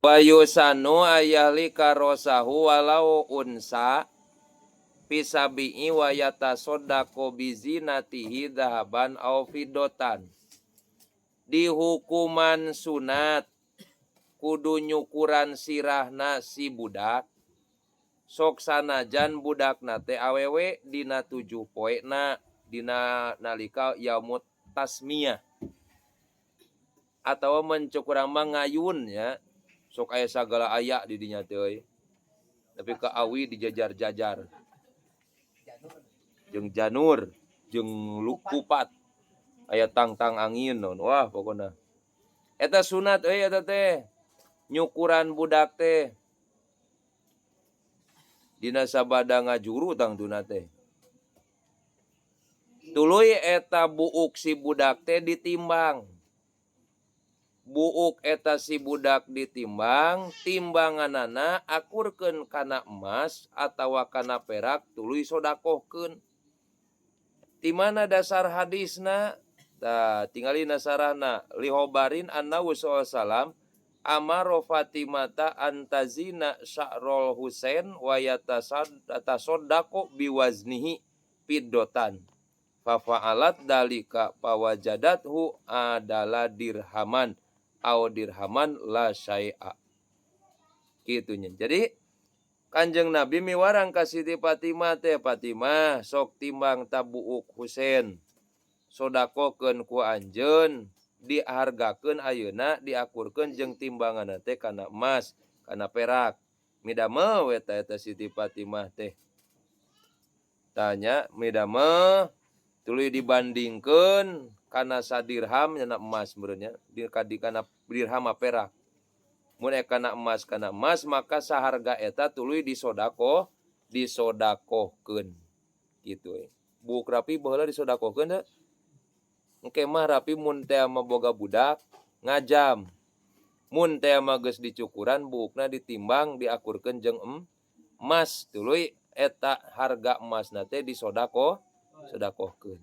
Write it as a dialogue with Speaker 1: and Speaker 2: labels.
Speaker 1: Wayusanu ayahli karosahu walau unsa pisabi'i wayata sodako bizinatihi dahaban au fidotan. Di hukuman sunat kudu nyukuran sirahna si budak sok sanajan budak nate awewe dina 7 poena dina nalika yaumut tasmiyah atau mencukurang mangayun ya sok aya sagala aya di dinya teh tapi ka awi dijajar-jajar jeung janur jeung kupat aya tang-tang angin non wah pokona eta sunat eta teh nyukuran budak teh dina sabada ngajuru tangtuna teh tuluy eta buuk si budak teh ditimbang. Buuk eta si budak ditimbang, timbanganana akurkeun kana emas atawa kana perak tuluy sodakohkeun. Ti mana dasar hadisna? Tah tingali nasarana lihobarin annahu sallam amaro Fatimata antazina sya'rul Husain wa yatasaddaqu biwaznihi fiddotan. Fafa'alat dalika pawajadathu adalah dirhaman au dirhaman la syai'a. Kitunya. Jadi Kanjeng Nabi miwarang ka Siti Fatimah teh, Fatimah sok timbang tabuuk Husain. Sodakokeun ku anjeun, dihargakeun ayeuna, diakurkeun jeung timbanganna teh kana emas, kana perak. Midamel we eta Siti Fatimah teh. Tanya midamel tuluy dibandingkeun kana sadirham nya emas meureunnya di kana dirham perak. Mun kana emas maka saharga eta tuluy disodakohkeun kitu we. Buuk rapi baheula disodakohkeun teh. Engke mah rapi mun teh mah boga budak ngajam. Mun teh mah geus dicukuran buukna ditimbang diakurkeun jeung emas tuluy eta harga emasna teh disodakohkeun.